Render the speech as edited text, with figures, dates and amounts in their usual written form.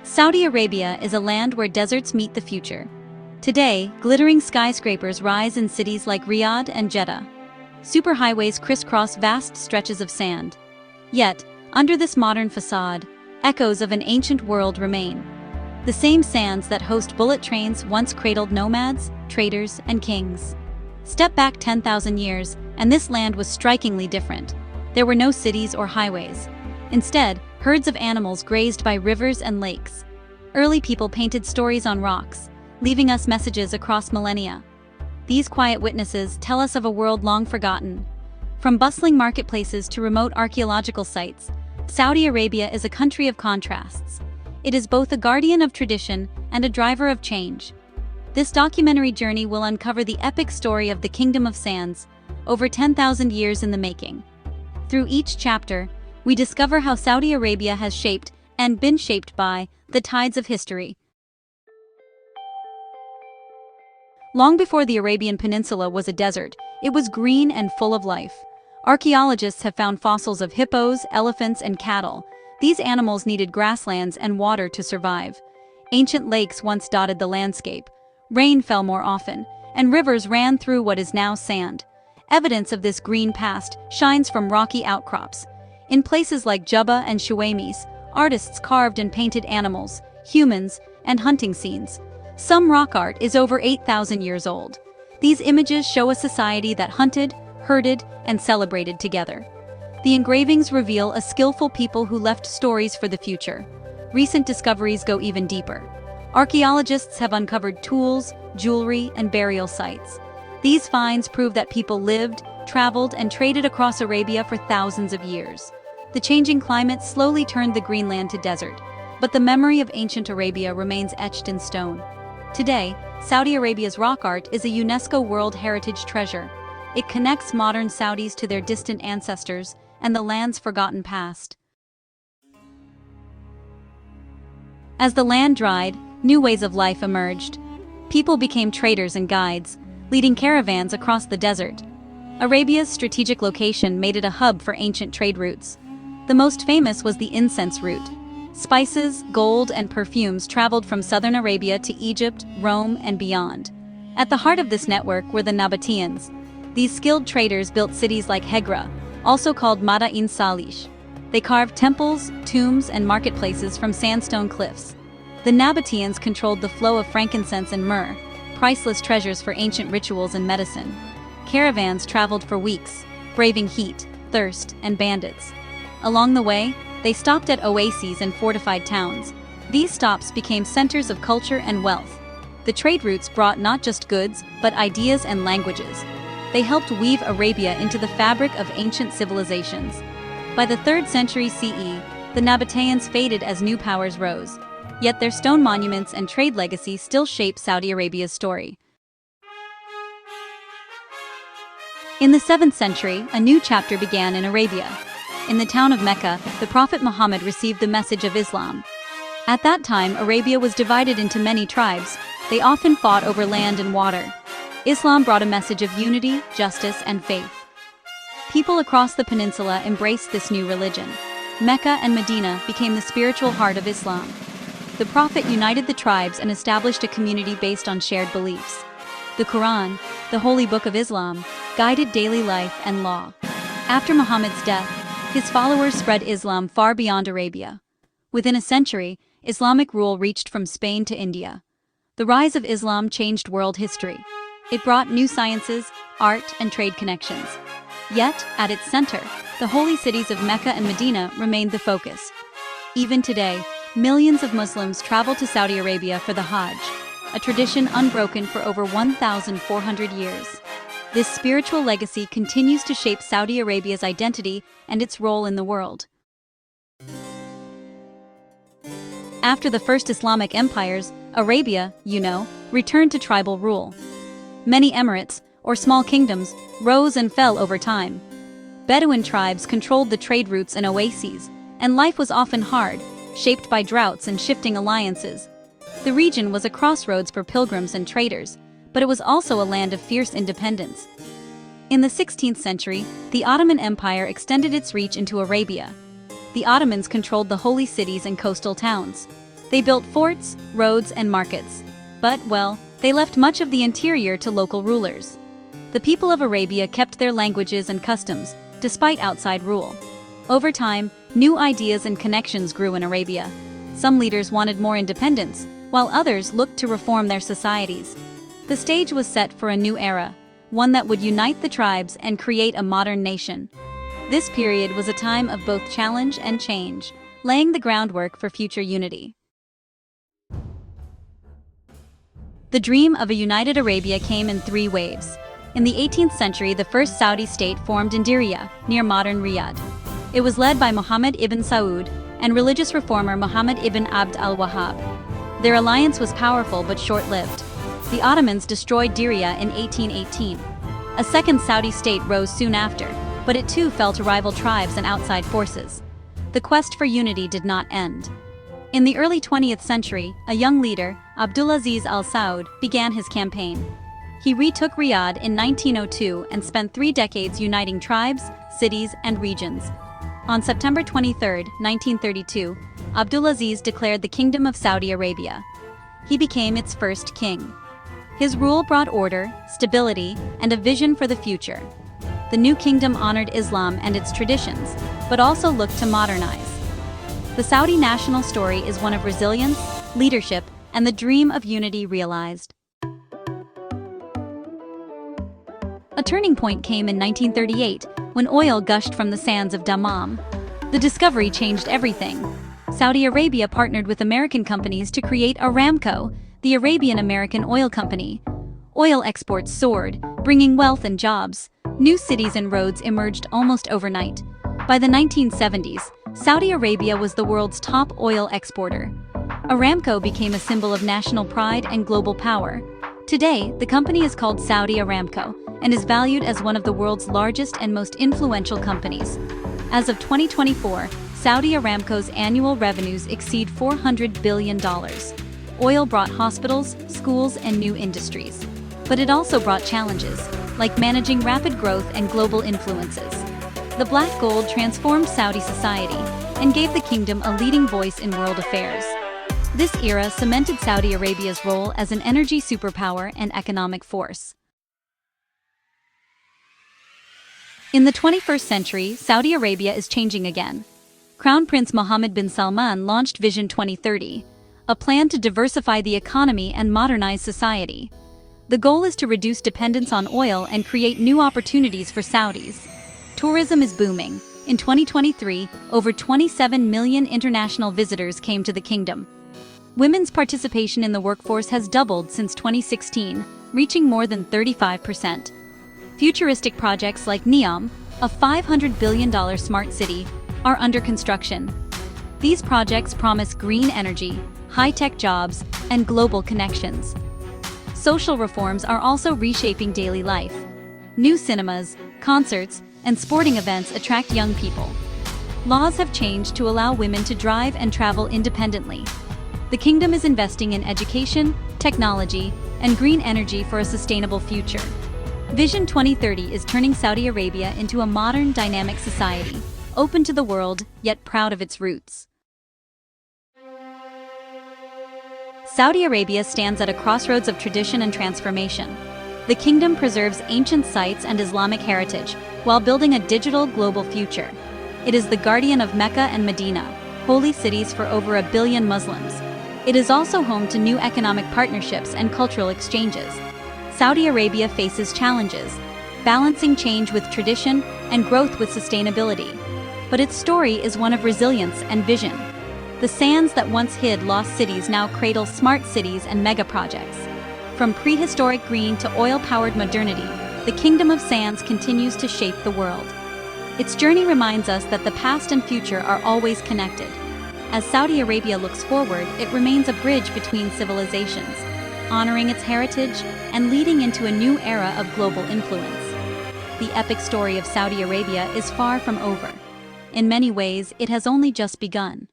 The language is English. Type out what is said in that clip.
Saudi Arabia is a land where deserts meet the future. Today, glittering skyscrapers rise in cities like Riyadh and Jeddah. Superhighways crisscross vast stretches of sand. Yet, under this modern facade, echoes of an ancient world remain. The same sands that host bullet trains once cradled nomads, traders, and kings. Step back 10,000 years, and this land was strikingly different. There were no cities or highways. Instead, herds of animals grazed by rivers and lakes. Early people painted stories on rocks, leaving us messages across millennia. These quiet witnesses tell us of a world long forgotten. From bustling marketplaces to remote archaeological sites, Saudi Arabia is a country of contrasts. It is both a guardian of tradition and a driver of change. This documentary journey will uncover the epic story of the Kingdom of Sands, over 10,000 years in the making. Through each chapter, we discover how Saudi Arabia has shaped and been shaped by the tides of history. Long before the Arabian Peninsula was a desert, it was green and full of life. Archaeologists have found fossils of hippos, elephants, and cattle. These animals needed grasslands and water to survive. Ancient lakes once dotted the landscape. Rain fell more often, and rivers ran through what is now sand. Evidence of this green past shines from rocky outcrops. In places like Jubba and Shuwaimis, artists carved and painted animals, humans, and hunting scenes. Some rock art is over 8,000 years old. These images show a society that hunted, herded, and celebrated together. The engravings reveal a skillful people who left stories for the future. Recent discoveries go even deeper. Archaeologists have uncovered tools, jewelry, and burial sites. These finds prove that people lived, traveled, and traded across Arabia for thousands of years. The changing climate slowly turned the greenland to desert, but the memory of ancient Arabia remains etched in stone. Today, Saudi Arabia's rock art is a UNESCO World Heritage treasure. It connects modern Saudis to their distant ancestors and the land's forgotten past. As the land dried, new ways of life emerged. People became traders and guides, leading caravans across the desert. Arabia's strategic location made it a hub for ancient trade routes. The most famous was the Incense route. Spices, gold, and perfumes traveled from southern Arabia to Egypt, Rome, and beyond. At the heart of this network were the Nabataeans. These skilled traders built cities like Hegra, also called Madain Salish. They carved temples, tombs, and marketplaces from sandstone cliffs. The Nabataeans controlled the flow of frankincense and myrrh, priceless treasures for ancient rituals and medicine. Caravans traveled for weeks, braving heat, thirst, and bandits. Along the way, they stopped at oases and fortified towns. These stops became centers of culture and wealth. The trade routes brought not just goods, but ideas and languages. They helped weave Arabia into the fabric of ancient civilizations. By the 3rd century CE, the Nabataeans faded as new powers rose. Yet their stone monuments and trade legacy still shape Saudi Arabia's story. In the 7th century, a new chapter began in Arabia. In the town of Mecca, the Prophet Muhammad received the message of Islam. At that time, Arabia was divided into many tribes. They often fought over land and water. Islam brought a message of unity, justice, and faith. People across the peninsula embraced this new religion. Mecca and Medina became the spiritual heart of Islam. The Prophet united the tribes and established a community based on shared beliefs. The Quran, the holy book of Islam, guided daily life and law. After Muhammad's death, his followers spread Islam far beyond Arabia. Within a century, Islamic rule reached from Spain to India. The rise of Islam changed world history. It brought new sciences, art, and trade connections. Yet, at its center, the holy cities of Mecca and Medina remained the focus. Even today, millions of Muslims travel to Saudi Arabia for the Hajj, a tradition unbroken for over 1,400 years. This spiritual legacy continues to shape Saudi Arabia's identity and its role in the world. After the first Islamic empires, Arabia, returned to tribal rule. Many emirates, or small kingdoms, rose and fell over time. Bedouin tribes controlled the trade routes and oases, and life was often hard, shaped by droughts and shifting alliances. The region was a crossroads for pilgrims and traders, but it was also a land of fierce independence. In the 16th century, the Ottoman Empire extended its reach into Arabia. The Ottomans controlled the holy cities and coastal towns. They built forts, roads, and markets. But, well, they left much of the interior to local rulers. The people of Arabia kept their languages and customs, despite outside rule. Over time, new ideas and connections grew in Arabia. Some leaders wanted more independence, while others looked to reform their societies. The stage was set for a new era, one that would unite the tribes and create a modern nation. This period was a time of both challenge and change, laying the groundwork for future unity. The dream of a united Arabia came in 3 waves. In the 18th century, the first Saudi state formed in Diriyah, near modern Riyadh. It was led by Muhammad ibn Saud and religious reformer Muhammad ibn Abd al-Wahhab. Their alliance was powerful but short-lived. The Ottomans destroyed Diriyah in 1818. A second Saudi state rose soon after, but it too fell to rival tribes and outside forces. The quest for unity did not end. In the early 20th century, a young leader, Abdulaziz al-Saud, began his campaign. He retook Riyadh in 1902 and spent 3 decades uniting tribes, cities, and regions. On September 23, 1932, Abdulaziz declared the Kingdom of Saudi Arabia. He became its first king. His rule brought order, stability, and a vision for the future. The new kingdom honored Islam and its traditions, but also looked to modernize. The Saudi national story is one of resilience, leadership, and the dream of unity realized. A turning point came in 1938, when oil gushed from the sands of Dammam. The discovery changed everything. Saudi Arabia partnered with American companies to create ARAMCO, the Arabian-American Oil Company. Oil exports soared, bringing wealth and jobs. New cities and roads emerged almost overnight. By the 1970s, Saudi Arabia was the world's top oil exporter. Aramco became a symbol of national pride and global power. Today, the company is called Saudi Aramco and is valued as one of the world's largest and most influential companies. As of 2024, Saudi Aramco's annual revenues exceed $400 billion. Oil brought hospitals, schools, and new industries. But it also brought challenges, like managing rapid growth and global influences. The black gold transformed Saudi society and gave the kingdom a leading voice in world affairs. This era cemented Saudi Arabia's role as an energy superpower and economic force. In the 21st century, Saudi Arabia is changing again. Crown Prince Mohammed bin Salman launched Vision 2030, a plan to diversify the economy and modernize society. The goal is to reduce dependence on oil and create new opportunities for Saudis. Tourism is booming. In 2023, over 27 million international visitors came to the kingdom. Women's participation in the workforce has doubled since 2016, reaching more than 35%. Futuristic projects like NEOM, a $500 billion smart city, are under construction. These projects promise green energy, high-tech jobs, and global connections. Social reforms are also reshaping daily life. New cinemas, concerts, and sporting events attract young people. Laws have changed to allow women to drive and travel independently. The kingdom is investing in education, technology, and green energy for a sustainable future. Vision 2030 is turning Saudi Arabia into a modern, dynamic society, open to the world, yet proud of its roots. Saudi Arabia stands at a crossroads of tradition and transformation. The kingdom preserves ancient sites and Islamic heritage, while building a digital global future. It is the guardian of Mecca and Medina, holy cities for over 1 billion Muslims. It is also home to new economic partnerships and cultural exchanges. Saudi Arabia faces challenges, balancing change with tradition and growth with sustainability. But its story is one of resilience and vision. The sands that once hid lost cities now cradle smart cities and mega projects. From prehistoric green to oil-powered modernity, the Kingdom of Sands continues to shape the world. Its journey reminds us that the past and future are always connected. As Saudi Arabia looks forward, it remains a bridge between civilizations, honoring its heritage and leading into a new era of global influence. The epic story of Saudi Arabia is far from over. In many ways, it has only just begun.